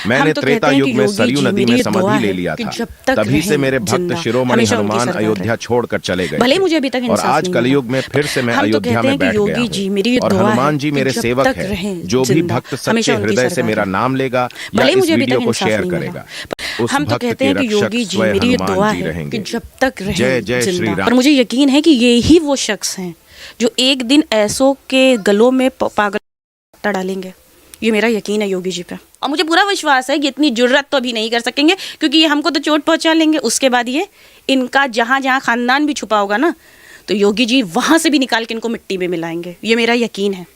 मैंने तो त्रेता कहते हैं युग कि में योगी सरयू जी, नदी मेरी में ये दुआ समाधि ले है लिया कि था। जब तक तभी से रहें मेरे भक्त जिंदा, शिरोमणि हमेशा उनकी हनुमान सरकार रहे। अयोध्या छोड़कर चले गए भले थे। मुझे अभी तक और इंसाफ आज नहीं कलयुग मिला। में फिर से मैं हम तो अयोध्या कहते में हैं कि बैठ गया योगी जी, मेरी हूँ। ये और दुआ है हनुमान जी कि मेरे जब सेवक तक है, रहें जो भी जिंदा, भक्त सच्चे हमेशा उनकी हृदय से सरकार मेरा रहे। नाम लेगा या भले इस मुझे अभी वीडियो तक को इंसाफ शेयर नहीं मिला। करेगा, उस हम तो भक्त कहते के हैं कि रक्षक योगी जी, स्वयं मेरी ये हनुमान दुआ जी है कि रहेंगे। जब तक जय रहें जय श्री जिंदा। राम। और मुझे यकीन है कि ये ही वो शख्स हैं जो एक दिन ऐसों के गलों में पागल डालेंगे। ये मेरा यकीन है योगी जी पे, और मुझे पूरा विश्वास है कि इतनी जुर्रत तो अभी नहीं कर सकेंगे, क्योंकि ये हमको तो चोट पहुंचा लेंगे। उसके बाद ये इनका जहाँ जहाँ खानदान भी छुपा होगा ना, तो योगी जी वहाँ से भी निकाल के इनको मिट्टी में मिलाएंगे। ये मेरा यकीन है।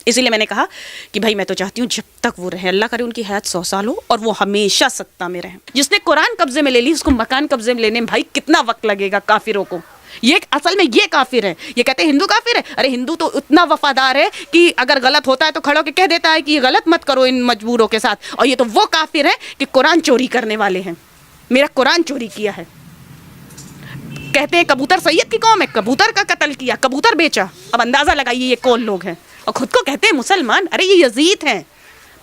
इसीलिए मैंने कहा कि भाई मैं तो चाहती हूँ जब तक वो रहे, अल्लाह करे उनकी हयात 100 साल हो और वो हमेशा सत्ता में रहें। जिसने कुरान कब्जे में ले ली, उसको मकान कब्जे में लेने में भाई कितना वक्त लगेगा काफिरों को। ये असल में ये काफिर है। ये कहते हैं हिंदू काफिर है। अरे हिंदू तो उतना वफादार है कि अगर गलत होता है तो खड़ो के कह देता है कि ये गलत मत करो इन मजबूरों के साथ। और ये तो वो काफिर है कि कुरान चोरी करने वाले हैं। मेरा कुरान चोरी किया है। कहते हैं कबूतर सैयद की कौम है, कबूतर का कत्ल किया, कबूतर बेचा। अब अंदाजा लगाइए ये कौन लोग हैं, और खुद को कहते हैं मुसलमान। अरे ये यजीद हैं।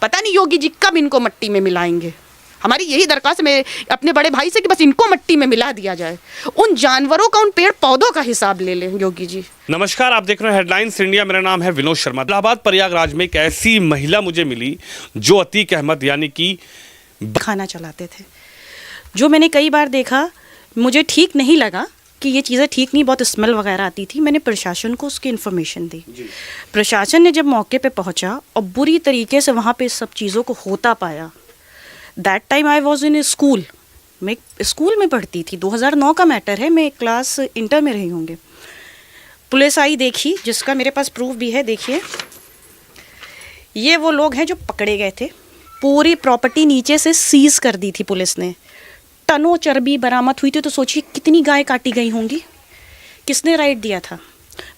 पता नहीं योगी जी कब इनको मट्टी में मिलाएंगे। हमारी यही दरख्वास्त है अपने बड़े भाई से कि बस इनको मट्टी में मिला दिया जाए। उन जानवरों का, उन पेड़ पौधों का हिसाब ले लें योगी जी। नमस्कार, आप देख रहे हैं हेडलाइंस इंडिया। मेरा नाम है विनोद शर्मा। इलाहाबाद प्रयागराज में एक ऐसी महिला मुझे मिली जो अतीक अहमद यानी कि खाना चलाते थे। जो मैंने कई बार देखा, मुझे ठीक नहीं लगा कि ये चीज़ें ठीक नहीं, बहुत स्मेल वगैरह आती थी। मैंने प्रशासन को उसकी इन्फॉर्मेशन दी। प्रशासन ने जब मौके पे पहुंचा और बुरी तरीके से वहाँ पे सब चीज़ों को होता पाया। That time I was in school. मैं स्कूल में पढ़ती थी। 2009 का मैटर है। मैं क्लास इंटर में रही होंगे। पुलिस आई, देखी, जिसका मेरे पास प्रूफ भी है। देखिए, ये वो लोग हैं जो पकड़े गए थे। पूरी प्रॉपर्टी नीचे से सीज कर दी थी पुलिस ने। टनों चर्बी बरामद हुई थी। तो सोचिए कितनी गाय काटी गई होंगी। किसने राइट दिया था?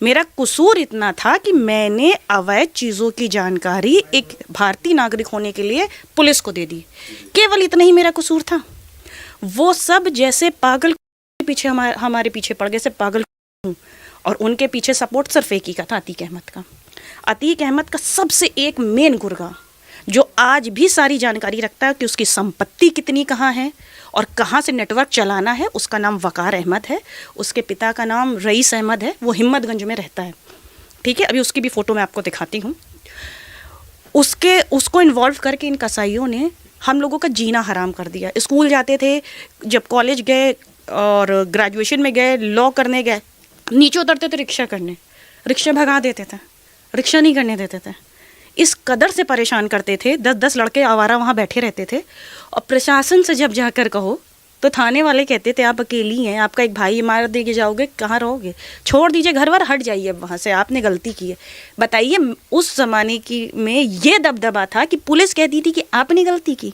मेरा कसूर इतना था कि मैंने अवैध चीज़ों की जानकारी एक भारतीय नागरिक होने के लिए पुलिस को दे दी। केवल इतना ही मेरा कसूर था। वो सब जैसे पागल पीछे हमारे पीछे पड़ गए, से पागल। और उनके पीछे सपोर्ट सिर्फ एक ही का था, अतीक अहमद का। अतीक अहमद का सबसे एक मेन गुर्गा जो आज भी सारी जानकारी रखता है कि उसकी संपत्ति कितनी कहाँ है और कहाँ से नेटवर्क चलाना है, उसका नाम वकार अहमद है। उसके पिता का नाम रईस अहमद है। वो हिम्मतगंज में रहता है। ठीक है, अभी उसकी भी फ़ोटो मैं आपको दिखाती हूँ। उसको इन्वॉल्व करके इन कसाईयों ने हम लोगों का जीना हराम कर दिया। स्कूल जाते थे, जब कॉलेज गए और ग्रेजुएशन में गए, लॉ करने गए, नीचे उतरते थे रिक्शा करने, रिक्शा भगा देते थे, रिक्शा नहीं करने देते थे। इस कदर से परेशान करते थे। 10-10 लड़के आवारा वहाँ बैठे रहते थे। और प्रशासन से जब जाकर कहो तो थाने वाले कहते थे आप अकेली हैं, आपका एक भाई मार दे के जाओगे, कहाँ रहोगे, छोड़ दीजिए घर वर, हट जाइए अब वहाँ से, आपने गलती की है। बताइए, उस ज़माने की में ये दबदबा था कि पुलिस कहती थी कि आपने गलती की।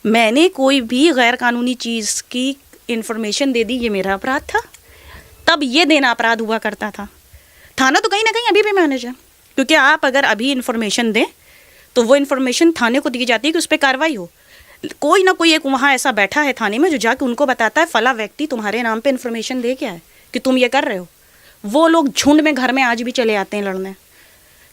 मैंने कोई भी गैर कानूनी चीज़ की इन्फॉर्मेशन दे दी, ये मेरा अपराध था। तब ये देना अपराध हुआ करता था। थाना तो कहीं ना कहीं अभी भी मैनेज है, क्योंकि आप अगर अभी इन्फॉर्मेशन दें तो वो इन्फॉर्मेशन थाने को दी जाती है कि उस पर कार्रवाई हो। कोई ना कोई एक वहाँ ऐसा बैठा है थाने में जो जाके उनको बताता है फला व्यक्ति तुम्हारे नाम पे इन्फॉर्मेशन दे के आए कि तुम ये कर रहे हो। वो लोग झुंड में घर में आज भी चले आते हैं लड़ने।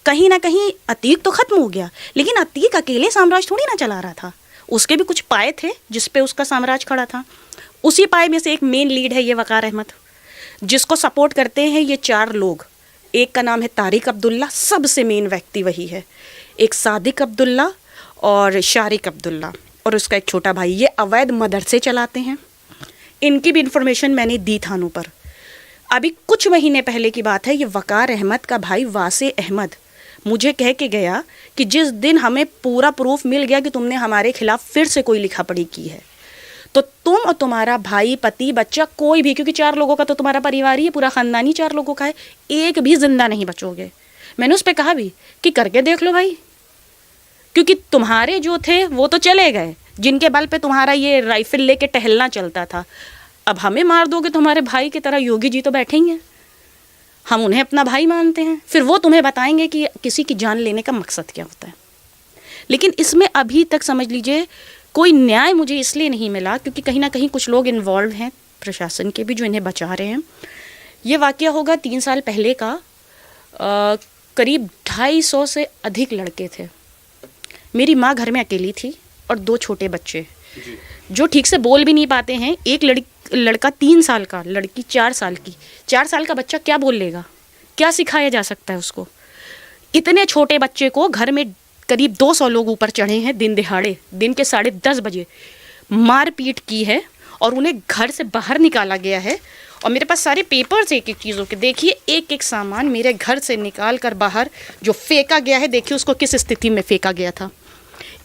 कहीं ना कहीं अतीक तो ख़त्म हो गया, लेकिन अतीक अकेले साम्राज्य थोड़ी ना चला रहा था। उसके भी कुछ पाए थे जिस पे उसका साम्राज्य खड़ा था। उसी पाए में से एक मेन लीड है ये वकार अहमद, जिसको सपोर्ट करते हैं ये 4 लोग। एक का नाम है तारिक अब्दुल्ला, सबसे मेन व्यक्ति वही है। एक सादिक अब्दुल्ला और शारिक अब्दुल्ला, और उसका एक छोटा भाई। ये अवैध मदरसे चलाते हैं। इनकी भी इंफॉर्मेशन मैंने दी थानों पर। अभी कुछ महीने पहले की बात है, ये वकार अहमद का भाई वासे अहमद मुझे कह के गया कि जिस दिन हमें पूरा प्रूफ मिल गया कि तुमने हमारे खिलाफ फिर से कोई लिखा पढ़ी की है, तो तुम और तुम्हारा भाई, पति, बच्चा, कोई भी, क्योंकि 4 लोगों का तो तुम्हारा परिवार ही है, पूरा ख़ानदानी 4 लोगों का है, एक भी जिंदा नहीं बचोगे। मैंने उस पर कहा भी कि करके देख लो भाई, क्योंकि तुम्हारे जो थे वो तो चले गए, जिनके बल पे तुम्हारा ये राइफल लेके टहलना चलता था। अब हमें मार दोगे तो हमारे भाई की तरह योगी जी तो बैठेंगे, हम उन्हें अपना भाई मानते हैं, फिर वो तुम्हें बताएंगे कि किसी की जान लेने का मकसद क्या होता है। लेकिन इसमें अभी तक समझ लीजिए कोई न्याय मुझे इसलिए नहीं मिला क्योंकि कहीं ना कहीं कुछ लोग इन्वॉल्व हैं प्रशासन के भी, जो इन्हें बचा रहे हैं। ये वाक़या होगा 3 साल पहले का। करीब 250 से अधिक लड़के थे। मेरी माँ घर में अकेली थी और 2 छोटे बच्चे जो ठीक से बोल भी नहीं पाते हैं। एक लड़का 3 साल का, लड़की 4 साल की। 4 साल का बच्चा क्या बोल लेगा, क्या सिखाया जा सकता है उसको? इतने छोटे बच्चे को घर में करीब 200 लोग ऊपर चढ़े हैं दिन दिहाड़े, दिन के 10:30 बजे मारपीट की है और उन्हें घर से बाहर निकाला गया है। और मेरे पास सारे पेपर्स एक एक चीज़ों के, देखिए एक एक सामान मेरे घर से निकाल कर बाहर जो फेंका गया है, देखिए उसको किस स्थिति में फेंका गया था।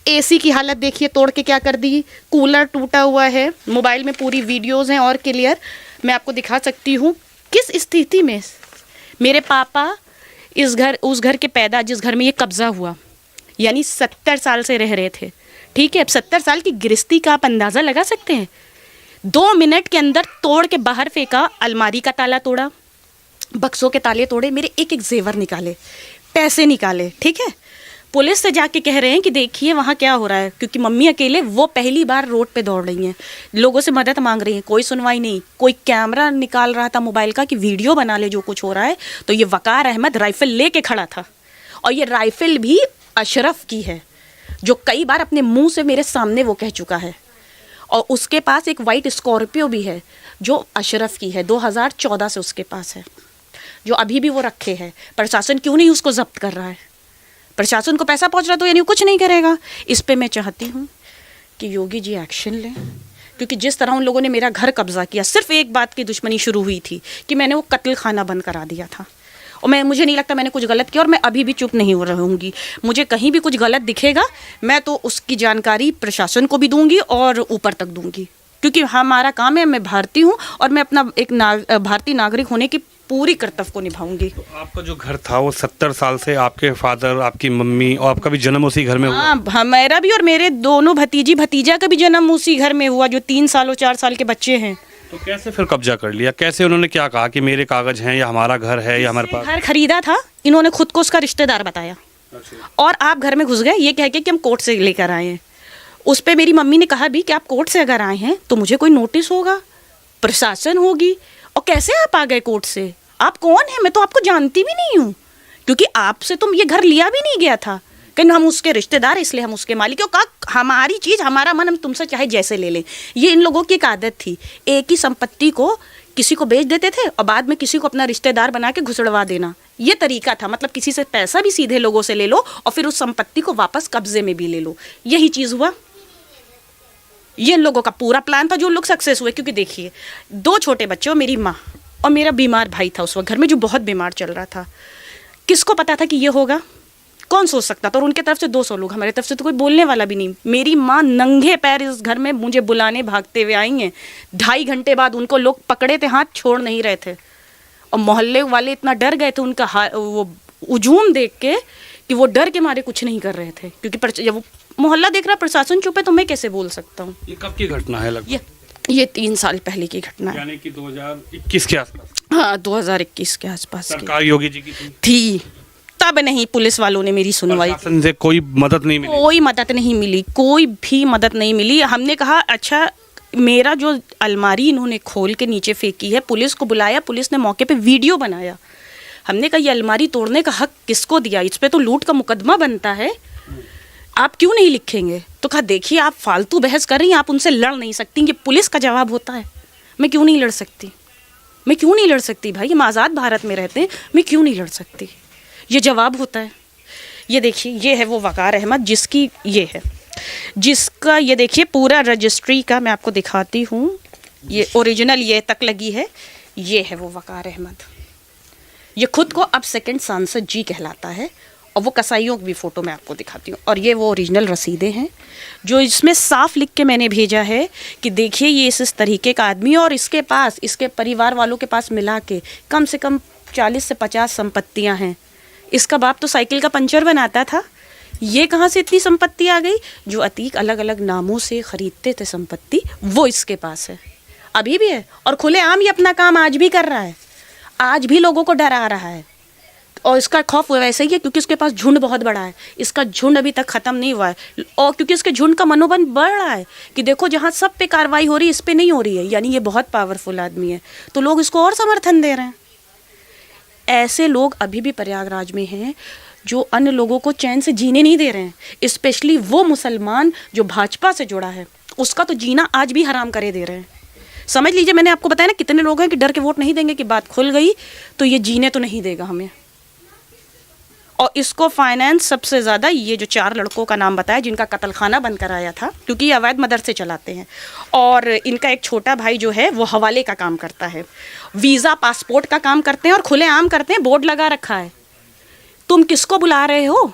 एसी की हालत देखिए, तोड़ के क्या कर दी। कूलर टूटा हुआ है, मोबाइल में पूरी वीडियोज़ हैं और क्लियर, मैं आपको दिखा सकती हूँ किस स्थिति में मेरे पापा उस घर के पैदा, जिस घर में ये कब्ज़ा हुआ, यानी 70 साल से रह रहे थे। ठीक है, अब 70 साल की गृहस्थी का आप अंदाज़ा लगा सकते हैं। 2 मिनट के अंदर तोड़ के बाहर फेंका। अलमारी का ताला तोड़ा, बक्सों के ताले तोड़े, मेरे एक एक जेवर निकाले, पैसे निकाले। ठीक है, पुलिस से जाके कह रहे हैं कि देखिए वहाँ क्या हो रहा है, क्योंकि मम्मी अकेले वो पहली बार रोड पे दौड़ रही हैं, लोगों से मदद मांग रही हैं, कोई सुनवाई नहीं। कोई कैमरा निकाल रहा था मोबाइल का कि वीडियो बना ले जो कुछ हो रहा है, तो ये वकार अहमद राइफल लेके खड़ा था। और ये राइफल भी अशरफ की है, जो कई बार अपने मुंह से मेरे सामने वो कह चुका है। और उसके पास एक वाइट स्कॉर्पियो भी है जो अशरफ की है, 2014 से उसके पास है, जो अभी भी वो रखे है। प्रशासन क्यों नहीं उसको जब्त कर रहा है? प्रशासन को पैसा पहुंच रहा तो यानी कुछ नहीं करेगा। इस पे मैं चाहती हूँ कि योगी जी एक्शन लें, क्योंकि जिस तरह उन लोगों ने मेरा घर कब्जा किया, सिर्फ एक बात की दुश्मनी शुरू हुई थी कि मैंने वो कत्ल खाना बंद करा दिया था। और मुझे नहीं लगता मैंने कुछ गलत किया, और मैं अभी भी चुप नहीं हो रहूँगी। मुझे कहीं भी कुछ गलत दिखेगा मैं तो उसकी जानकारी प्रशासन को भी दूंगी और ऊपर तक दूंगी, क्योंकि हमारा काम है, मैं भारतीय हूँ और मैं अपना एक भारतीय नागरिक होने की पूरी कर्तव्य को निभाऊंगी। तो आपका जो घर था वो 70 साल से आपके फादर, आपकी मम्मी और आपका भी जन्म उसी घर में हुआ? हाँ, मेरा भी और मेरे दोनों भतीजा का भी जन्म उसी घर में हुआ, जो 3 साल और 4 साल के बच्चे हैं। तो कैसे फिर कब्जा कर लिया? कैसे उन्होंने क्या कहा कि मेरे कागज हैं या हमारा घर है या हमारे पास? घर खरीदा था, इन्होंने खुद को उसका रिश्तेदार बताया। अच्छा। और आप घर में घुस गए ये कह के कि हम कोर्ट से लेकर आए हैं। उस पर मेरी मम्मी ने कहा भी कि आप कोर्ट से अगर आए हैं तो मुझे कोई नोटिस होगा, प्रशासन होगी, और कैसे आप आ गए कोर्ट से? आप कौन है? मैं तो आपको जानती भी नहीं हूँ, क्योंकि आपसे तो ये घर लिया भी नहीं गया था कि हम उसके रिश्तेदार, इसलिए हम उसके मालिक। का हमारी चीज़, हमारा मन, हम तुमसे चाहे जैसे ले लें। ये इन लोगों की एक आदत थी, एक ही संपत्ति को किसी को बेच देते थे और बाद में किसी को अपना रिश्तेदार बना के घुसड़वा देना। ये तरीका था, मतलब किसी से पैसा भी सीधे लोगों से ले लो और फिर उस संपत्ति को वापस कब्जे में भी ले लो। यही चीज़ हुआ। ये इन लोगों का पूरा प्लान था, जो लोग सक्सेस हुए। क्योंकि देखिए 2 छोटे बच्चे और मेरी माँ और मेरा बीमार भाई था उस वक्त घर में, जो बहुत बीमार चल रहा था। किसको पता था कि ये होगा? कौन सोच सकता था? और उनके तरफ से 200 लोग, हमारे तरफ से तो कोई बोलने वाला भी नहीं। मेरी माँ नंगे पैर इस घर में मुझे बुलाने भागते हुए आई हैं। 2.5 घंटे बाद उनको लोग पकड़े थे, हाथ छोड़ नहीं रहे थे। और मोहल्ले वाले इतना डर गए थे उनका वो हुजूम देख के कि वो डर के मारे कुछ नहीं कर रहे थे। क्योंकि जब वो मोहल्ला देख रहा, प्रशासन चुप है, तो मैं कैसे बोल सकता हूँ? ये कब की घटना है लगभग? ये 3 साल पहले की घटना है, यानी कि 2021 के आसपास? हाँ, 2021 के आसपास सरकार योगी जी की थी। तब नहीं पुलिस वालों ने मेरी सुनवाई, प्रशासन से कोई मदद नहीं मिली? कोई मदद नहीं मिली, कोई भी मदद नहीं मिली। हमने कहा अच्छा, मेरा जो अलमारी इन्होंने खोल के नीचे फेंकी है, पुलिस को बुलाया, पुलिस ने मौके पे वीडियो बनाया। हमने कहा ये अलमारी तोड़ने का हक किसको दिया? इस पे तो लूट का मुकदमा बनता है, आप क्यों नहीं लिखेंगे? तो कहा देखिए आप फालतू बहस कर रही हैं, आप उनसे लड़ नहीं सकती, ये पुलिस का जवाब होता है। मैं क्यों नहीं लड़ सकती? मैं क्यों नहीं लड़ सकती भाई? हम आज़ाद भारत में रहते हैं, मैं क्यों नहीं लड़ सकती? ये जवाब होता है। ये देखिए, ये है वो वकार अहमद जिसकी ये है, जिसका ये देखिए पूरा रजिस्ट्री का मैं आपको दिखाती हूँ, ये ओरिजिनल ये तक लगी है। ये है वो वकार अहमद, ये खुद को अब सेकंड सांसद जी कहलाता है। और वो कसाईयों की भी फ़ोटो मैं आपको दिखाती हूँ। और ये वो ओरिजिनल रसीदें हैं जो इसमें साफ लिख के मैंने भेजा है कि देखिए ये इस तरीके का आदमी, और इसके पास, इसके परिवार वालों के पास मिला के कम से कम 40 से 50 संपत्तियाँ हैं। इसका बाप तो साइकिल का पंचर बनाता था। ये कहाँ से इतनी संपत्ति आ गई? जो अतीक अलग अलग नामों से ख़रीदते थे संपत्ति, वो इसके पास है, अभी भी है। और खुलेआम ये अपना काम आज भी कर रहा है, आज भी लोगों को डरा रहा है। और इसका खौफ वैसे ही है क्योंकि उसके पास झुंड बहुत बड़ा है। इसका झुंड अभी तक ख़त्म नहीं हुआ है, और क्योंकि इसके झुंड का मनोबल बढ़ रहा है कि देखो जहाँ सब पे कार्रवाई हो रही है, इस पे नहीं हो रही है, यानी ये बहुत पावरफुल आदमी है, तो लोग इसको और समर्थन दे रहे हैं। ऐसे लोग अभी भी प्रयागराज में हैं जो अन्य लोगों को चैन से जीने नहीं दे रहे हैं, स्पेशली वो मुसलमान जो भाजपा से जुड़ा है, उसका तो जीना आज भी हराम करे दे रहे हैं। समझ लीजिए, मैंने आपको बताया ना कितने लोग हैं कि डर के वोट नहीं देंगे कि बात खुल गई तो ये जीने तो नहीं देगा हमें। और इसको फाइनेंस सबसे ज़्यादा ये जो 4 लड़कों का नाम बताया जिनका कत्ल खाना बंद कराया था, क्योंकि ये अवैध मदरसे चलाते हैं। और इनका एक छोटा भाई जो है वो हवाले का काम करता है, वीज़ा पासपोर्ट का काम करते हैं और खुलेआम करते हैं, बोर्ड लगा रखा है। तुम किसको बुला रहे हो?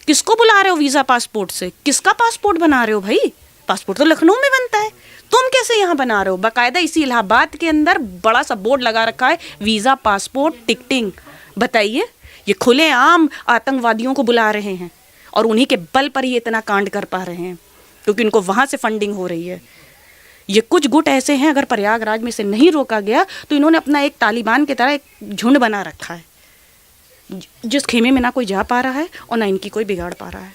किसको बुला रहे हो वीज़ा पासपोर्ट से? किसका पासपोर्ट बना रहे हो भाई? पासपोर्ट तो लखनऊ में बनता है, तुम कैसे यहाँ बना रहे हो? बाकायदा इसी इलाहाबाद के अंदर बड़ा सा बोर्ड लगा रखा है, वीज़ा पासपोर्ट टिकटिंग। बताइए, ये खुलेआम आतंकवादियों को बुला रहे हैं और उन्हीं के बल पर ये इतना कांड कर पा रहे हैं क्योंकि उनको वहाँ से फंडिंग हो रही है। ये कुछ गुट ऐसे हैं, अगर प्रयागराज में से नहीं रोका गया तो इन्होंने अपना एक तालिबान की तरह एक झुंड बना रखा है, जिस खेमे में ना कोई जा पा रहा है और ना इनकी कोई बिगाड़ पा रहा है।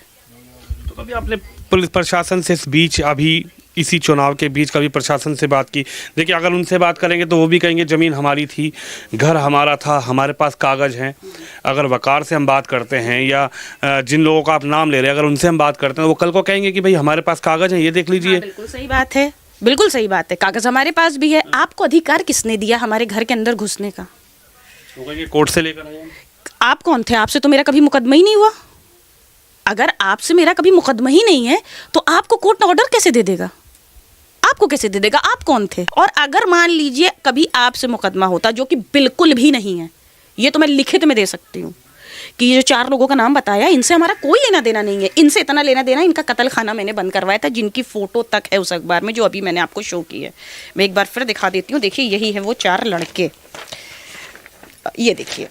तो कभी आपने पुलिस प्रशासन से इस बीच, अभी इसी चुनाव के बीच, कभी प्रशासन से बात की? देखिए, अगर उनसे बात करेंगे तो वो भी कहेंगे ज़मीन हमारी थी, घर हमारा था, हमारे पास कागज़ हैं। अगर वकार से हम बात करते हैं या जिन लोगों का आप नाम ले रहे हैं, अगर उनसे हम बात करते हैं वो कल को कहेंगे कि भाई हमारे पास कागज़ हैं, ये देख लीजिए। बिल्कुल सही बात है, बिल्कुल सही बात है, कागज़ हमारे पास भी है। आपको अधिकार किसने दिया हमारे घर के अंदर घुसने का? वो कहेंगे कोर्ट से लेकर आए। आप कौन थे? आपसे तो मेरा कभी मुकदमा ही नहीं हुआ। अगर आपसे मेरा कभी मुकदमा ही नहीं है तो आपको कोर्ट ऑर्डर कैसे दे देगा? आपको कैसे दे देगा? आप कौन थे? और अगर मान लीजिए कभी आपसे मुकदमा होता, जो कि बिल्कुल भी नहीं है, ये तो मैं लिखित में दे सकती हूँ कि ये जो 4 लोगों का नाम बताया, इनसे हमारा कोई लेना देना नहीं है। इनसे इतना लेना देना, इनका कत्ल खाना मैंने बंद करवाया था, जिनकी फ़ोटो तक है उस अखबार में जो अभी मैंने आपको शो की है। मैं एक बार फिर दिखा देती हूँ। देखिए, यही है वो 4 लड़के। ये देखिए,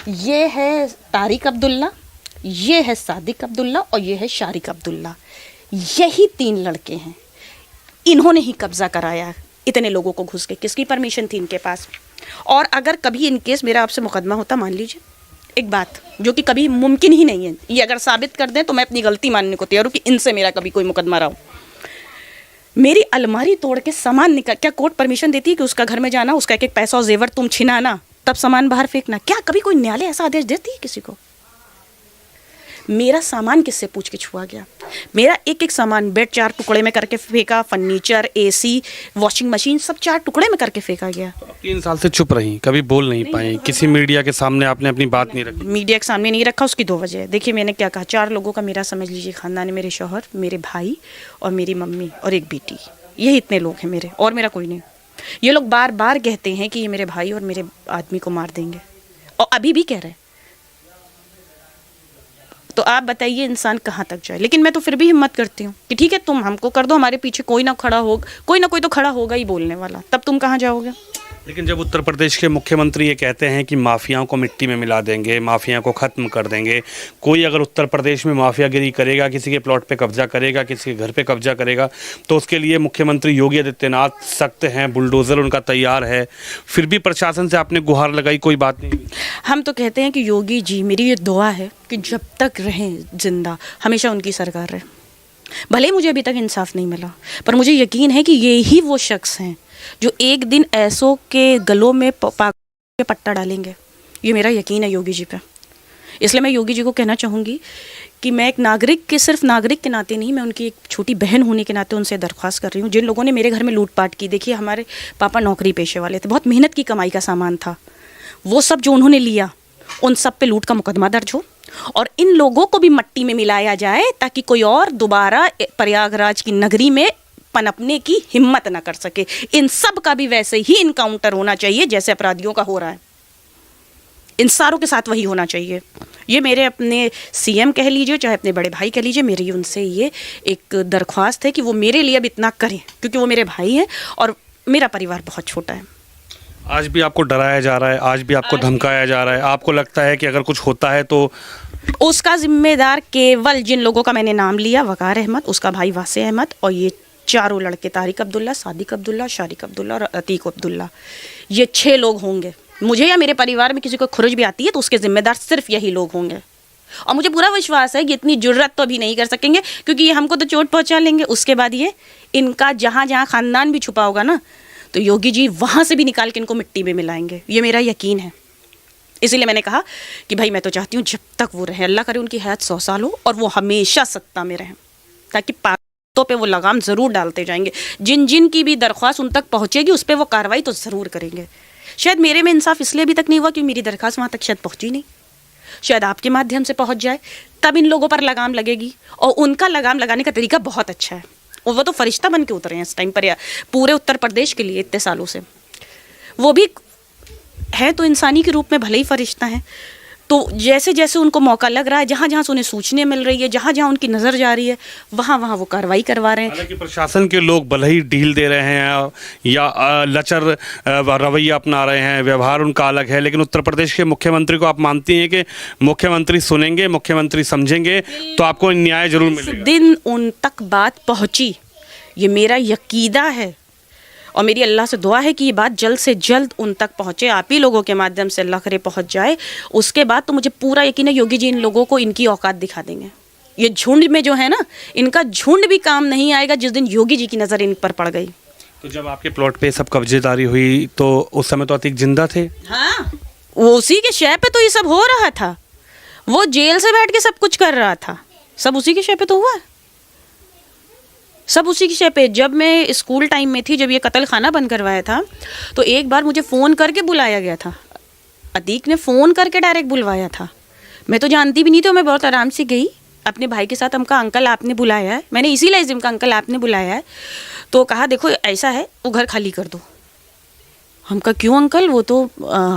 ये है तारिक अब्दुल्ला, ये है सादिक अब्दुल्ला और ये है शारिक अब्दुल्ला। यही 3 लड़के हैं, इन्होंने ही कब्जा कराया इतने लोगों को घुस के। किसकी परमिशन थी इनके पास? और अगर कभी इन केस मेरा आपसे मुकदमा होता, मान लीजिए एक बात जो कि कभी मुमकिन ही नहीं है, ये अगर साबित कर दें तो मैं अपनी गलती मानने को तैयार हूँ कि इनसे मेरा कभी कोई मुकदमा रहा हो। मेरी अलमारी तोड़ के सामान निकाल, क्या कोर्ट परमिशन देती है कि उसका घर में जाना, उसका एक एक पैसा और जेवर तुम छिनाना, तब सामान बाहर फेंकना? क्या कभी कोई न्यायालय ऐसा आदेश देती है किसी को? मेरा सामान किससे पूछ के छुआ गया? मेरा एक एक सामान, बेड 4 टुकड़े में करके फेंका, फर्नीचर, एसी, वॉशिंग मशीन, सब 4 टुकड़े में करके फेंका गया। तो 3 साल से चुप रही, कभी बोल नहीं पाई, किसी मीडिया के सामने आपने अपनी बात नहीं रखी? मीडिया के सामने नहीं रखा, उसकी 2 वजह है। देखिए, मैंने क्या कहा, 4 लोगों का मेरा समझ लीजिए खानदान है, मेरे शौहर, मेरे भाई और मेरी मम्मी और एक बेटी, यही इतने लोग हैं मेरे, और मेरा कोई नहीं। ये लोग बार बार कहते हैं कि ये मेरे भाई और मेरे आदमी को मार देंगे, और अभी भी कह रहे हैं। तो आप बताइए इंसान कहाँ तक जाए? लेकिन मैं तो फिर भी हिम्मत करती हूँ कि ठीक है, तुम हमको कर दो, हमारे पीछे कोई ना कोई तो खड़ा होगा ही बोलने वाला, तब तुम कहाँ जाओगे? लेकिन जब उत्तर प्रदेश के मुख्यमंत्री ये कहते हैं कि माफियाओं को मिट्टी में मिला देंगे, माफिया को ख़त्म कर देंगे, कोई अगर उत्तर प्रदेश में माफियागिरी करेगा, किसी के प्लॉट पे कब्जा करेगा, किसी के घर पे कब्जा करेगा, तो उसके लिए मुख्यमंत्री योगी आदित्यनाथ सख्त हैं, बुलडोज़र उनका तैयार है, फिर भी प्रशासन से आपने गुहार लगाई, कोई बात नहीं? हम तो कहते हैं कि योगी जी, मेरी ये दुआ है कि जब तक रहें जिंदा, हमेशा उनकी सरकार रहे। भले ही मुझे अभी तक इंसाफ नहीं मिला, पर मुझे यकीन है कि ये ही वो शख्स हैं जो एक दिन ऐसों के गलों में पट्टा डालेंगे। ये मेरा यकीन है योगी जी पे। इसलिए मैं योगी जी को कहना चाहूँगी कि मैं एक नागरिक के, सिर्फ नागरिक के नाते नहीं, मैं उनकी एक छोटी बहन होने के नाते उनसे दरख्वास्त कर रही हूँ। जिन लोगों ने मेरे घर में लूटपाट की, देखिए हमारे पापा नौकरी पेशे वाले थे, बहुत मेहनत की कमाई का सामान था, वो सब जो उन्होंने लिया, उन सब पे लूट का मुकदमा दर्ज हो और इन लोगों को भी मट्टी में मिलाया जाए ताकि कोई और दोबारा प्रयागराज की नगरी में पनपने की हिम्मत ना कर सके। इन सब का भी वैसे ही इनकाउंटर होना चाहिए जैसे अपराधियों का हो रहा है। इन सारों के साथ वही होना चाहिए। ये मेरे अपने सीएम कह लीजिए, चाहे अपने बड़े भाई कह लीजिए, मेरी उनसे ये एक दरख्वास्त है कि वो मेरे लिए अब इतना करें, क्योंकि वो मेरे भाई हैं और मेरा परिवार बहुत छोटा है। आज भी आपको डराया जा रहा है, आज भी आपको धमकाया जा रहा है, आपको लगता है कि अगर कुछ होता है तो उसका जिम्मेदार केवल जिन लोगों का मैंने नाम लिया, वकार अहमद, उसका भाई वासे अहमद और ये चारों लड़के, तारिक अब्दुल्ला, सादिक अब्दुल्ला, शारिक अब्दुल्ला और अतीक अब्दुल्ला, ये 6 लोग होंगे। मुझे या मेरे परिवार में किसी को खुरुज भी आती है तो उसके जिम्मेदार सिर्फ यही लोग होंगे। और मुझे पूरा विश्वास है कि इतनी जुर्रत तो अभी नहीं कर सकेंगे, क्योंकि ये हमको तो चोट पहुंचा लेंगे, उसके बाद ये इनका जहाँ जहाँ खानदान भी छुपा होगा ना, तो योगी जी वहाँ से भी निकाल के इनको मिट्टी में मिलाएंगे। ये मेरा यकीन है। इसीलिए मैंने कहा कि भाई मैं तो चाहती हूँ जब तक वो रहे, अल्लाह करे उनकी हयात 100 साल हो और वो हमेशा सत्ता में रहें, ताकि पागलों पे वो लगाम ज़रूर डालते जाएंगे। जिन जिन की भी दरख्वास्त उन तक पहुँचेगी उस पर वो कार्रवाई तो ज़रूर करेंगे। शायद मेरे में इंसाफ इसलिए अभी तक नहीं हुआ कि मेरी दरख्वास्त वहाँ तक शायद पहुँची नहीं, शायद आपके माध्यम से पहुँच जाए, तब इन लोगों पर लगाम लगेगी। और उनका लगाम लगाने का तरीका बहुत अच्छा है, और वो तो फरिश्ता बन के उतरे हैं इस टाइम पर या पूरे उत्तर प्रदेश के लिए इतने सालों से। वो भी है तो इंसानी के रूप में भले ही फरिश्ता हैं, तो जैसे जैसे उनको मौका लग रहा है, जहाँ जहाँ से उन्हें सूचने मिल रही है, जहाँ जहाँ उनकी नज़र जा रही है, वहाँ वहाँ वो कार्रवाई करवा रहे हैं। हालांकि प्रशासन के लोग भले ही ढील दे रहे हैं या लचर रवैया अपना रहे हैं, व्यवहार उनका अलग है, लेकिन उत्तर प्रदेश के मुख्यमंत्री को आप मानती हैं कि मुख्यमंत्री सुनेंगे, मुख्यमंत्री समझेंगे तो आपको न्याय जरूर इस मिलेगा? दिन उन तक बात पहुँची, ये मेरा यकीदा है और मेरी अल्लाह से दुआ है कि ये बात जल्द से जल्द उन तक पहुँचे, आप ही लोगों के माध्यम से अल्लाह करे पहुँच जाए। उसके बाद तो मुझे पूरा यकीन है योगी जी इन लोगों को इनकी औकात दिखा देंगे। ये झुंड में जो है ना, इनका झुंड भी काम नहीं आएगा जिस दिन योगी जी की नज़र इन पर पड़ गई। तो जब आपके प्लॉट पे सब कब्जेदारी हुई तो उस समय तो अतीक जिंदा थे? हाँ, वो उसी के शय पे तो ये सब हो रहा था, वो जेल से बैठ के सब कुछ कर रहा था, सब उसी के शय पे तो हुआ है, सब उसी की शय पे। जब मैं स्कूल टाइम में थी, जब ये कत्ल खाना बंद करवाया था, तो एक बार मुझे फ़ोन करके बुलाया गया था, अतीक ने फ़ोन करके डायरेक्ट बुलवाया था। मैं तो जानती भी नहीं थी, मैं बहुत आराम से गई अपने भाई के साथ। हमका अंकल आपने बुलाया है, मैंने इसीलिए जिम का अंकल आपने बुलाया है, तो कहा देखो ऐसा है वो घर खाली कर दो। हमका क्यों अंकल, वो तो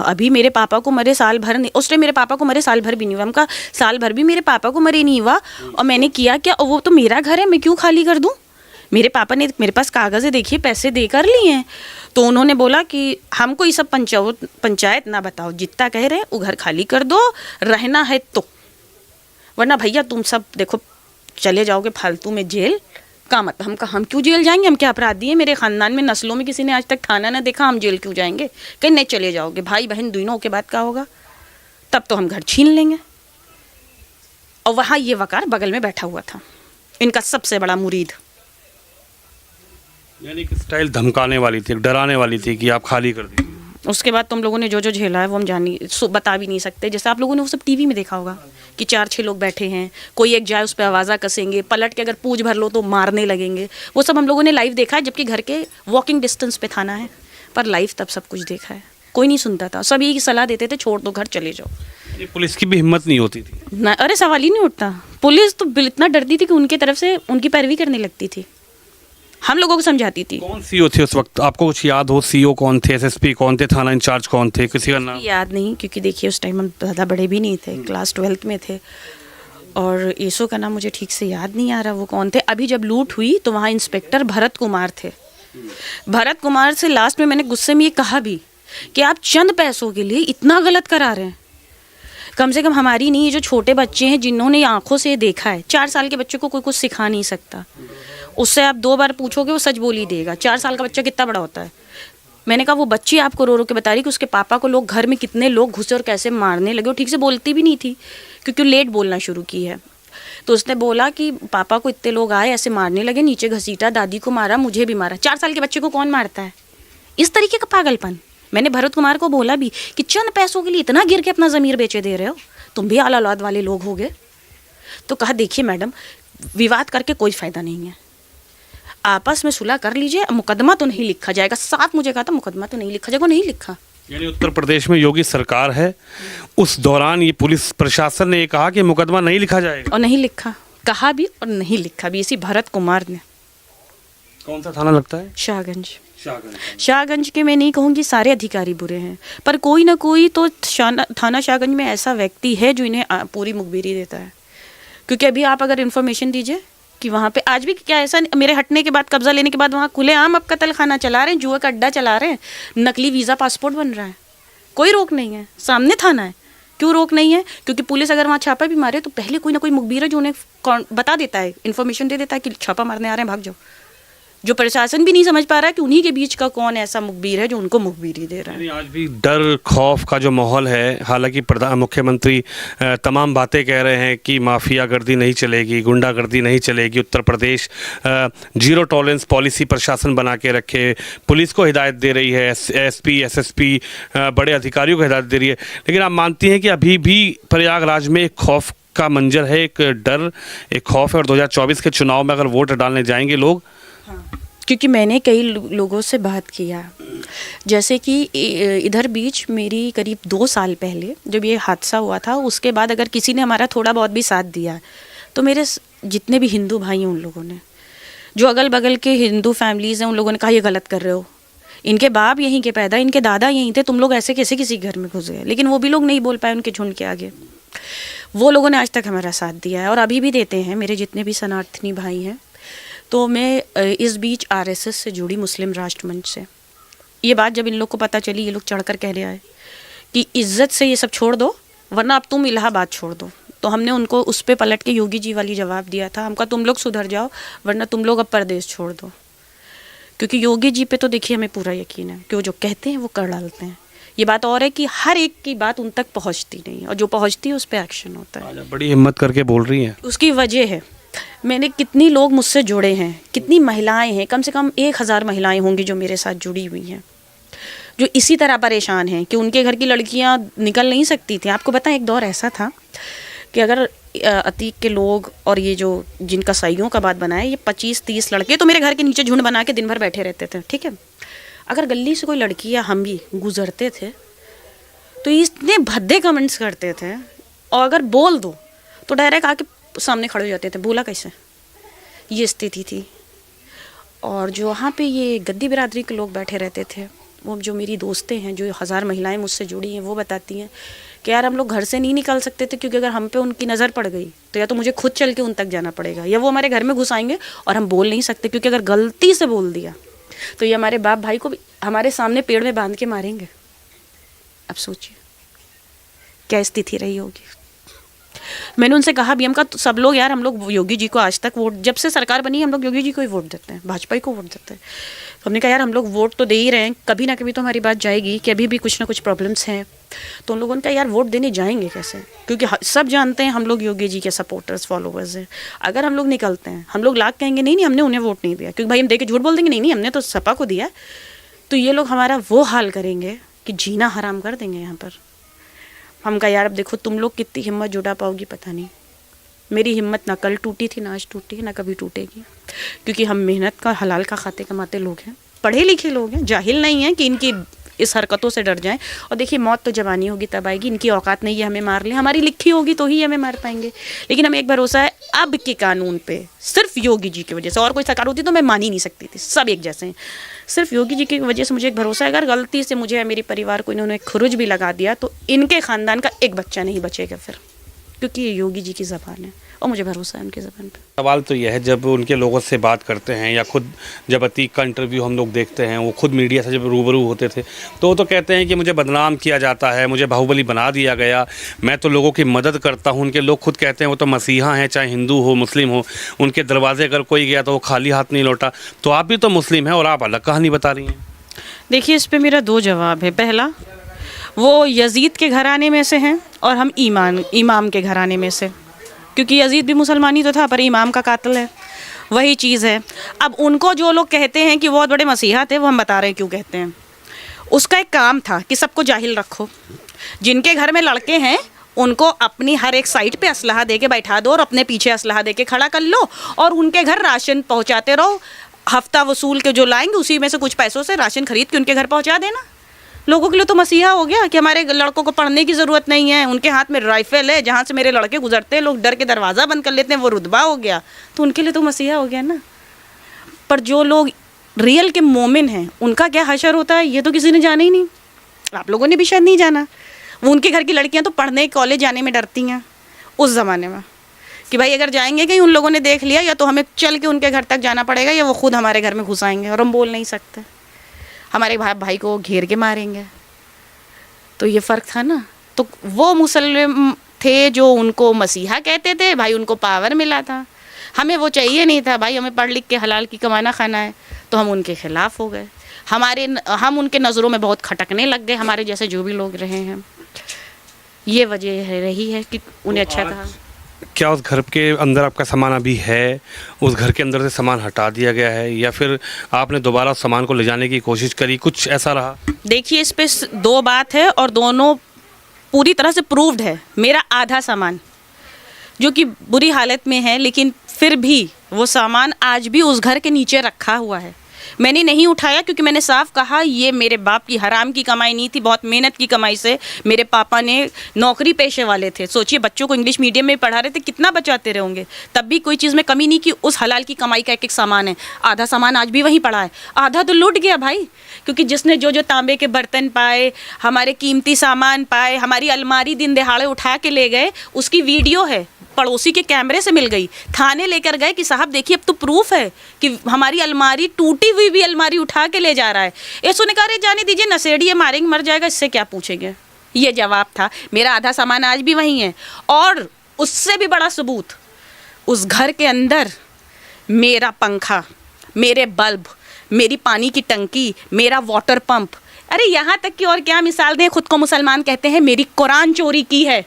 अभी मेरे पापा को मरे साल भर नहीं, उस टाइम मेरे पापा को मरे साल भर भी नहीं हुआ। हमका साल भर भी मेरे पापा को मरे नहीं हुआ और मैंने किया क्या, और वो तो मेरा घर है, मैं क्यों खाली कर दूँ। मेरे पापा ने मेरे पास कागज़ें देखिए पैसे देकर लिए हैं। तो उन्होंने बोला कि हमको ये सब पंचायत ना बताओ, जितना कह रहे वो घर खाली कर दो, रहना है तो, वरना भैया तुम सब देखो चले जाओगे फालतू में जेल का। मत हम क्यों जेल जाएंगे, हम क्या अपराधी हैं, मेरे ख़ानदान में नस्लों में किसी ने आज तक थाना ना देखा, हम जेल क्यों जाएंगे। कहीं नहीं चले जाओगे, भाई बहन दोनों के बाद क्या होगा, तब तो हम घर छीन लेंगे। और वहाँ ये वकार बगल में बैठा हुआ था, इनका सबसे बड़ा मुरीद। यानी कि स्टाइल धमकाने वाली थी, डराने वाली थी कि आप खाली कर दीजिए। उसके बाद तुम लोगों ने जो जो झेला है वो हम बता भी नहीं सकते। जैसे आप लोगों ने वो सब टीवी में देखा होगा कि 4-6 लोग बैठे हैं, कोई एक जाए उस पर आवाज़ा कसेंगे, पलट के अगर पूछ भर लो तो मारने लगेंगे, वो सब हम लोगों ने लाइव देखा है, जबकि घर के वॉकिंग डिस्टेंस पे थाना है, पर लाइव तब सब कुछ देखा है। कोई नहीं सुनता था, सब यही सलाह देते थे छोड़ दो घर चले जाओ। पुलिस की भी हिम्मत नहीं होती थी ना, अरे सवाल ही नहीं उठता। पुलिस तो इतना डरती थी कि उनकी तरफ से उनकी पैरवी करने लगती थी, हम लोगों को समझाती थी। कौन सीओ थे उस वक्त, आपको कुछ याद हो? सीओ कौन थे, एसएसपी कौन थे, थाना इंचार्ज कौन थे, किसी का नाम याद नहीं, क्योंकि देखिए उस टाइम हम ज़्यादा बड़े भी नहीं थे, क्लास 12th में थे, और एसओ का नाम मुझे ठीक से याद नहीं आ रहा वो कौन थे। अभी जब लूट हुई तो वहाँ इंस्पेक्टर भरत कुमार थे। भरत कुमार से लास्ट में मैंने गुस्से में ये कहा भी कि आप चंद पैसों के लिए इतना गलत करा रहे हैं, कम से कम हमारी नहीं, ये जो छोटे बच्चे हैं जिन्होंने आंखों से देखा है, 4 साल के बच्चे को कोई कुछ सिखा नहीं सकता, उससे आप 2 बार पूछोगे वो सच बोल ही देगा। 4 साल का बच्चा कितना बड़ा होता है। मैंने कहा वो बच्ची आपको रो रो के बता रही कि उसके पापा को लोग घर में कितने लोग घुसे और कैसे मारने लगे। वो ठीक से बोलती भी नहीं थी क्योंकि वो लेट बोलना शुरू की है। तो उसने बोला कि पापा को इतने लोग आए, ऐसे मारने लगे, नीचे घसीटा, दादी को मारा, मुझे भी मारा। 4 साल के बच्चे को कौन मारता है, इस तरीके का पागलपन। मैंने भरत कुमार को बोला भी कि चंद पैसों के लिए इतना गिर के अपना ज़मीर बेचे दे रहे हो, तुम भी आला औलाद वाले लोग हो गए। तो कहा देखिए मैडम, विवाद करके कोई फ़ायदा नहीं है, आपस में सुलह कर लीजिए, मुकदमा तो नहीं लिखा जाएगा। साथ मुझे कहा था मुकदमा तो नहीं लिखा जाएगा, नहीं लिखा। यानी उत्तर प्रदेश में योगी सरकार है, उस दौरान ये पुलिस प्रशासन ने ये कहा कि मुकदमा नहीं लिखा जाएगा, और नहीं लिखा, कहा भी और नहीं लिखा भी। इसी भरत कुमार ने। कौन सा थाना लगता है? शाहगंज। शाहगंज के मैं नहीं कहूँगी सारे अधिकारी बुरे हैं, पर कोई ना कोई तो थाना शाहगंज में ऐसा व्यक्ति है जो इन्हें पूरी मुखबिरी देता है। क्योंकि अभी आप अगर इन्फॉर्मेशन दीजिए कि वहाँ पे आज भी क्या ऐसा, मेरे हटने के बाद, कब्जा लेने के बाद वहाँ खुलेआम अब कत्ल खाना चला रहे हैं, जुआ का अड्डा चला रहे हैं, नकली वीज़ा पासपोर्ट बन रहा है, कोई रोक नहीं है, सामने थाना है। क्यों रोक नहीं है? क्योंकि पुलिस अगर वहाँ छापा भी मारे तो पहले कोई ना कोई मुखबिर है जो उन्हें बता देता है, इन्फॉर्मेशन दे देता है कि छापा मारने आ रहे हैं, भाग जाओ। जो प्रशासन भी नहीं समझ पा रहा है कि उन्हीं के बीच का कौन ऐसा मुखबिर है जो उनको मुखबिरी दे रहा है। यानी आज भी डर खौफ का जो माहौल है, हालांकि मुख्यमंत्री तमाम बातें कह रहे हैं कि माफियागर्दी नहीं चलेगी, गुंडागर्दी नहीं चलेगी, Uttar Pradesh zero tolerance policy प्रशासन बना के रखे, पुलिस को हिदायत दे रही है, एसपी एसएसपी बड़े अधिकारियों को हिदायत दे रही है, लेकिन आप मानती हैं कि अभी भी प्रयागराज में एक खौफ का मंजर है, एक डर, एक खौफ है, और 2024 के चुनाव में अगर वोट डालने जाएंगे लोग? क्योंकि मैंने कई लोगों से बात किया, जैसे कि इधर बीच मेरी करीब 2 साल पहले जब ये हादसा हुआ था, उसके बाद अगर किसी ने हमारा थोड़ा बहुत भी साथ दिया तो मेरे जितने भी हिंदू भाई हैं उन लोगों ने, जो अगल बगल के हिंदू फैमिलीज़ हैं, उन लोगों ने कहा ये गलत कर रहे हो, इनके बाप यहीं के पैदा, इनके दादा यहीं थे, तुम लोग ऐसे कैसे किसी घर में घुस गए। लेकिन वो भी लोग नहीं बोल पाए उनके झुंड के आगे। वो लोगों ने आज तक हमारा साथ दिया है और अभी भी देते हैं, मेरे जितने भी सनातनी भाई हैं। तो मैं इस बीच आरएसएस से जुड़ी, मुस्लिम राष्ट्र मंच से, ये बात जब इन लोग को पता चली, ये लोग चढ़कर कह रहे आए कि इज्जत से ये सब छोड़ दो वरना अब तुम इलाहाबाद छोड़ दो। तो हमने उनको उस पर पलट के योगी जी वाली जवाब दिया था, हमका तुम लोग सुधर जाओ वरना तुम लोग अब प्रदेश छोड़ दो। क्योंकि योगी जी पे तो देखिए हमें पूरा यकीन है कि वो जो कहते हैं वो कर डालते हैं। ये बात और है कि हर एक की बात उन तक पहुंचती नहीं है और जो पहुंचती है उस पर एक्शन होता है। बड़ी हिम्मत करके बोल रही हैं। उसकी वजह है, मैंने कितनी लोग मुझसे जुड़े हैं, कितनी महिलाएं हैं, कम से कम 1000 महिलाएं होंगी जो मेरे साथ जुड़ी हुई हैं, जो इसी तरह परेशान हैं कि उनके घर की लड़कियां निकल नहीं सकती थी। आपको बताएं, एक दौर ऐसा था कि अगर अतीक के लोग और ये जो जिनका सईयों का बात बनाए, ये 25-30 लड़के तो मेरे घर के नीचे झुंड बना के दिन भर बैठे रहते थे, ठीक है। अगर गली से कोई लड़की या हम भी गुजरते थे तो इतने भद्दे कमेंट्स करते थे, और अगर बोल दो तो डायरेक्ट आके सामने खड़े हो जाते थे, बोला कैसे, ये स्थिति थी। और जो वहाँ पे ये गद्दी बिरादरी के लोग बैठे रहते थे, वो जो मेरी दोस्तें हैं, जो 1000 महिलाएं मुझसे जुड़ी हैं, वो बताती हैं कि यार हम लोग घर से नहीं निकल सकते थे क्योंकि अगर हम पे उनकी नज़र पड़ गई तो या तो मुझे खुद चल के उन तक जाना पड़ेगा या वो हमारे घर में घुस आएंगे और हम बोल नहीं सकते, क्योंकि अगर गलती से बोल दिया तो ये हमारे बाप भाई को भी हमारे सामने पेड़ में बांध के मारेंगे। अब सोचिए क्या स्थिति रही होगी। मैंने उनसे कहा भी, हमका सब लोग यार, हम लोग योगी जी को आज तक वोट, जब से सरकार बनी हम लोग योगी जी को ही वोट देते हैं, भाजपा ही को वोट देते हैं। तो हमने कहा यार हम लोग वोट तो दे ही रहे हैं, कभी ना कभी तो हमारी बात जाएगी कि अभी भी कुछ ना कुछ प्रॉब्लम्स हैं। तो उन लोगों ने कहा यार वोट देने जाएंगे कैसे, क्योंकि सब जानते हैं हम लोग योगी जी के सपोर्टर्स फॉलोवर्स हैं। अगर हम लोग निकलते हैं, हम लोग लाख कहेंगे नहीं हमने उन्हें वोट नहीं दिया, क्योंकि भाई हम दे के झूठ बोल देंगे नहीं हमने तो सपा को दिया, तो ये लोग हमारा वो हाल करेंगे कि जीना हराम कर देंगे यहाँ पर। हम कहा यार अब देखो तुम लोग कितनी हिम्मत जुटा पाओगी पता नहीं। मेरी हिम्मत ना कल टूटी थी, ना आज टूटी है, ना कभी टूटेगी, क्योंकि हम मेहनत का हलाल का खाते कमाते लोग हैं, पढ़े लिखे लोग हैं, जाहिल नहीं हैं कि इनकी इस हरकतों से डर जाएं। और देखिए मौत तो जवानी होगी तब आएगी, इनकी औकात नहीं है हमें मार ले, हमारी लिखी होगी तो ही हमें मार पाएंगे। लेकिन हमें एक भरोसा है अब के कानून पे, सिर्फ योगी जी की वजह से, और कोई सरकार होती तो मैं मान ही नहीं सकती थी, सब एक जैसे हैं। सिर्फ योगी जी की वजह से मुझे एक भरोसा है, अगर गलती से मुझे या मेरे परिवार को इन्होंने खुरुज भी लगा दिया तो इनके ख़ानदान का एक बच्चा नहीं बचेगा फिर, क्योंकि ये योगी जी की ज़बान है और मुझे भरोसा है उनकी ज़बान पे। सवाल तो यह है, जब उनके लोगों से बात करते हैं या खुद जब अतीक का इंटरव्यू हम लोग देखते हैं, वो खुद मीडिया से जब रूबरू होते थे तो वो तो कहते हैं कि मुझे बदनाम किया जाता है, मुझे बाहुबली बना दिया गया, मैं तो लोगों की मदद करता हूँ। उनके लोग खुद कहते हैं वो तो मसीहा हैं, चाहे हिंदू हो मुस्लिम हो, उनके दरवाजे अगर कोई गया तो वो खाली हाथ नहीं लौटा। तो आप भी तो मुस्लिम हैं और आप अलग कहानी बता रही हैं। देखिए इस पर मेरा 2 जवाब है। पहला, वो यजीद के घराने में से हैं और हम इमाम के घराने में से, क्योंकि यजीद भी मुसलमानी तो था पर इमाम का कातिल है, वही चीज़ है। अब उनको जो लोग कहते हैं कि वो बहुत बड़े मसीहा थे, वो हम बता रहे हैं क्यों कहते हैं। उसका एक काम था कि सबको जाहिल रखो, जिनके घर में लड़के हैं उनको अपनी हर एक साइड पे असलहा दे के बैठा दो और अपने पीछे असलहा दे के खड़ा कर लो और उनके घर राशन पहुँचाते रहो। हफ्ता वसूल के जो लाएंगे उसी में से कुछ पैसों से राशन खरीद के उनके घर पहुँचा देना। लोगों के लिए तो मसीहा हो गया कि हमारे लड़कों को पढ़ने की ज़रूरत नहीं है, उनके हाथ में राइफल है, जहाँ से मेरे लड़के गुजरते हैं लोग डर के दरवाज़ा बंद कर लेते हैं, वो रुतबा हो गया, तो उनके लिए तो मसीहा हो गया ना। पर जो लोग रियल के मोमिन हैं उनका क्या हशर होता है ये तो किसी ने जाना ही नहीं, आप लोगों ने भी शायद नहीं जाना। वो उनके घर की लड़कियाँ तो पढ़ने कॉलेज जाने में डरती हैं उस ज़माने में कि भाई अगर जाएंगे कहीं उन लोगों ने देख लिया या तो हमें चल के उनके घर तक जाना पड़ेगा या वो खुद हमारे घर में घुस आएंगे और हम बोल नहीं सकते, हमारे भाई को घेर के मारेंगे। तो ये फ़र्क था ना। तो वो मुसलमान थे जो उनको मसीहा कहते थे, भाई उनको पावर मिला था। हमें वो चाहिए नहीं था भाई, हमें पढ़ लिख के हलाल की कमाना खाना है, तो हम उनके खिलाफ हो गए। हम उनके नज़रों में बहुत खटकने लग गए, हमारे जैसे जो भी लोग रहे हैं। ये वजह रही है कि उन्हें अच्छा कहा। क्या उस घर के अंदर आपका सामान अभी है? उस घर के अंदर से सामान हटा दिया गया है या फिर आपने दोबारा उस सामान को ले जाने की कोशिश करी, कुछ ऐसा रहा? देखिए, इस पे 2 बात है और दोनों पूरी तरह से प्रूव्ड है। मेरा आधा सामान जो कि बुरी हालत में है, लेकिन फिर भी वो सामान आज भी उस घर के नीचे रखा हुआ है। मैंने नहीं उठाया क्योंकि मैंने साफ कहा ये मेरे बाप की हराम की कमाई नहीं थी, बहुत मेहनत की कमाई से मेरे पापा ने, नौकरी पेशे वाले थे। सोचिए, बच्चों को इंग्लिश मीडियम में पढ़ा रहे थे, कितना बचाते रहेंगे, तब भी कोई चीज़ में कमी नहीं की। उस हलाल की कमाई का एक सामान है, आधा सामान आज भी वहीं पड़ा है। आधा तो लूट गया भाई, क्योंकि जिसने जो तांबे के बर्तन पाए, हमारे कीमती सामान पाए, हमारी अलमारी दिन दहाड़े उठा के ले गए, उसकी वीडियो है, पड़ोसी के कैमरे से मिल गई, थाने लेकर गए कि साहब देखिए अब तो प्रूफ है कि हमारी अलमारी, टूटी हुई भी अलमारी उठा के ले जा रहा है। ऐसो ने कहा, अरे जाने दीजिए, नशेड़ी है, मारेंगे मर जाएगा, इससे क्या पूछेंगे। ये जवाब था। मेरा आधा सामान आज भी वहीं है। और उससे भी बड़ा सबूत, उस घर के अंदर मेरा पंखा, मेरे बल्ब, मेरी पानी की टंकी, मेरा वाटर पंप, अरे यहाँ तक कि और क्या मिसाल दें, खुद को मुसलमान कहते हैं, मेरी कुरान चोरी की है।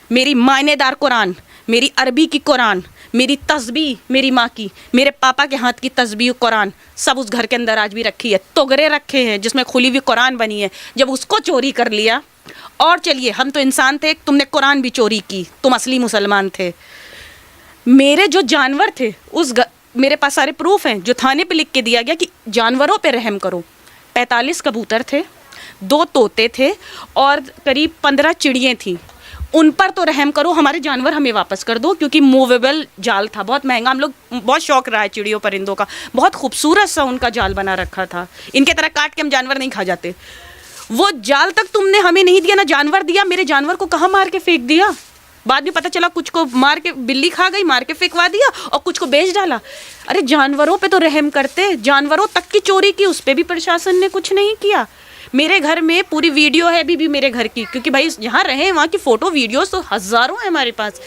मेरी मायनेदार कुरान, मेरी अरबी की कुरान, मेरी तस्बीह, मेरी माँ की, मेरे पापा के हाथ की तस्बीह कुरान, सब उस घर के अंदर आज भी रखी है। तोगरे रखे हैं जिसमें खुली हुई कुरान बनी है। जब उसको चोरी कर लिया, और चलिए हम तो इंसान थे, तुमने कुरान भी चोरी की, तुम असली मुसलमान थे। मेरे जो जानवर थे मेरे पास सारे प्रूफ हैं, जो थाने पे लिख के दिया गया कि जानवरों पे रहम करो। 45 कबूतर थे, 2 तोते थे और करीब 15 चिड़ियाँ थीं। उन पर तो रहम करो, हमारे जानवर हमें वापस कर दो, क्योंकि मूवेबल जाल था, बहुत महंगा। हम लोग बहुत शौक रहा है चिड़ियों परिंदों का, बहुत खूबसूरत सा उनका जाल बना रखा था। इनके तरह काट के हम जानवर नहीं खा जाते। वो जाल तक तुमने हमें नहीं दिया, ना जानवर दिया। मेरे जानवर को कहाँ मार के फेंक दिया। बाद में पता चला कुछ को मार के बिल्ली खा गई, मार के फेंकवा दिया, और कुछ को बेच डाला। अरे जानवरों पे तो रहम करते, जानवरों तक की चोरी की, उस पर भी प्रशासन ने कुछ नहीं किया। मेरे घर में पूरी वीडियो है अभी भी मेरे घर की, क्योंकि भाई जहाँ रहे वहाँ की फ़ोटो वीडियोस तो हज़ारों हैं हमारे पास।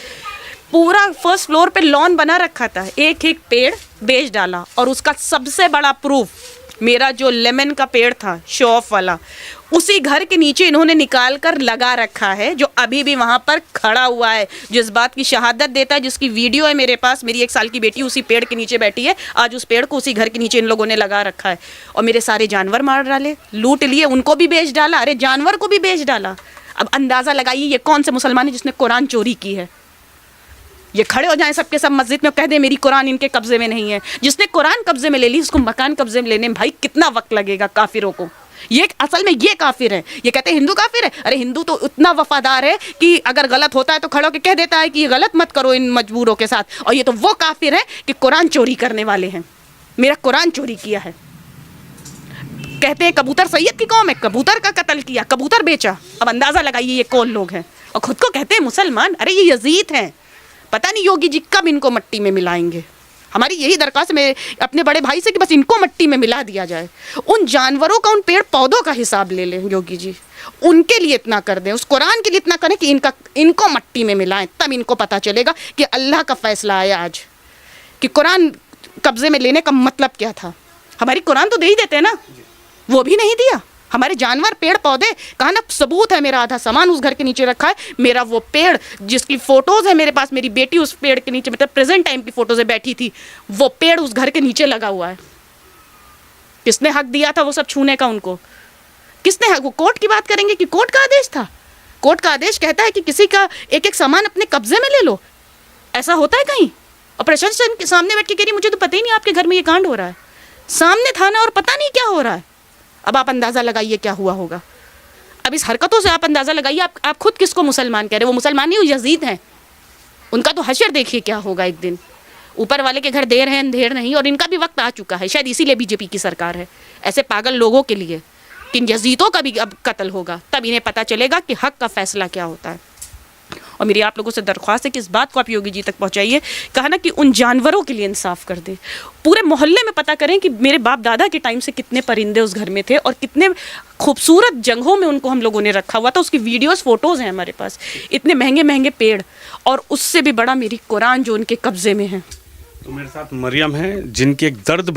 पूरा फर्स्ट फ्लोर पे लॉन बना रखा था, एक एक पेड़ बेच डाला। और उसका सबसे बड़ा प्रूफ, मेरा जो लेमन का पेड़ था शो ऑफ वाला, उसी घर के नीचे इन्होंने निकाल कर लगा रखा है, जो अभी भी वहाँ पर खड़ा हुआ है, जो इस बात की शहादत देता है, जिसकी वीडियो है मेरे पास। मेरी 1 साल की बेटी उसी पेड़ के नीचे बैठी है, आज उस पेड़ को उसी घर के नीचे इन लोगों ने लगा रखा है। और मेरे सारे जानवर मार डाले, लूट लिए, उनको भी बेच डाला। अरे जानवर को भी बेच डाला। अब अंदाज़ा लगाइए ये कौन से मुसलमान है जिसने कुरान चोरी की है। ये खड़े हो जाएं सबके सब मस्जिद में, कह दे मेरी कुरान इनके कब्जे में नहीं है। जिसने कुरान कब्जे में ले ली, उसको मकान कब्जे में लेने में भाई कितना वक्त लगेगा काफिरों को। ये असल में ये काफिर है। ये कहते हैं हिंदू काफिर है। अरे हिंदू तो उतना वफादार है कि अगर गलत होता है तो खड़े होकर कह देता है कि ये गलत मत करो इन मजबूरों के साथ। और ये तो वो काफिर है कि कुरान चोरी करने वाले हैं। मेरा कुरान चोरी किया है। कहते हैं कबूतर सैयद की कौम है, कबूतर का कत्ल किया, कबूतर बेचा। अब अंदाजा लगाइए ये कौन लोग हैं, और खुद को कहते हैं मुसलमान। अरे ये यजीद हैं। पता नहीं योगी जी कब इनको मट्टी में मिलाएंगे। हमारी यही दरख्वास्त है अपने बड़े भाई से कि बस इनको मट्टी में मिला दिया जाए। उन जानवरों का, उन पेड़ पौधों का हिसाब ले लें योगी जी, उनके लिए इतना कर दें, उस कुरान के लिए इतना करें कि इनको मट्टी में मिलाएं। तब इनको पता चलेगा कि अल्लाह का फैसला आया आज कि कुरान कब्जे में लेने का मतलब क्या था। हमारी कुरान तो दे ही देते हैं ना, वो भी नहीं दिया। हमारे जानवर, पेड़ पौधे, कहा ना सबूत है। मेरा आधा सामान उस घर के नीचे रखा है। मेरा वो पेड़ जिसकी फ़ोटोज़ है मेरे पास, मेरी बेटी उस पेड़ के नीचे, मतलब प्रेजेंट टाइम की फ़ोटोज़ है, बैठी थी, वो पेड़ उस घर के नीचे लगा हुआ है। किसने हक दिया था वो सब छूने का उनको? किसने हक? वो कोर्ट की बात करेंगे कि कोर्ट का आदेश था। कोर्ट का आदेश कहता है कि किसी का एक एक सामान अपने कब्जे में ले लो। ऐसा होता है कहीं? और प्रशासन के सामने बैठ के कह रही मुझे तो पता ही नहीं आपके घर में ये कांड हो रहा है। सामने थाना और पता नहीं क्या हो रहा है। अब आप अंदाज़ा लगाइए क्या हुआ होगा। अब इस हरकतों से आप अंदाज़ा लगाइए आप खुद किसको मुसलमान कह रहे हैं। वो मुसलमान नहीं, वो यजीद हैं। उनका तो हशर देखिए क्या होगा एक दिन। ऊपर वाले के घर देर है अंधेर नहीं, और इनका भी वक्त आ चुका है। शायद इसीलिए बीजेपी की सरकार है, ऐसे पागल लोगों के लिए कि इन यजीदों का भी अब कत्ल होगा, तब इन्हें पता चलेगा कि हक का फैसला क्या होता है। और मेरी आप लोगों से दरख्वास्त है कि इस बात को आप योगी जी तक पहुंचाइए। कहा ना कि उन जानवरों के लिए इंसाफ कर दे। पूरे मोहल्ले में पता करें कि मेरे बाप दादा के टाइम से कितने परिंदे उस घर में थे और कितने खूबसूरत जगहों में उनको हम लोगों ने रखा हुआ था। उसकी वीडियोस फोटोज़ हैं हमारे पास। इतने महंगे महंगे पेड़, और उससे भी बड़ा मेरी कुरान जो उनके कब्जे में है। तो मेरे साथ मरियम है जिनके एक दर्द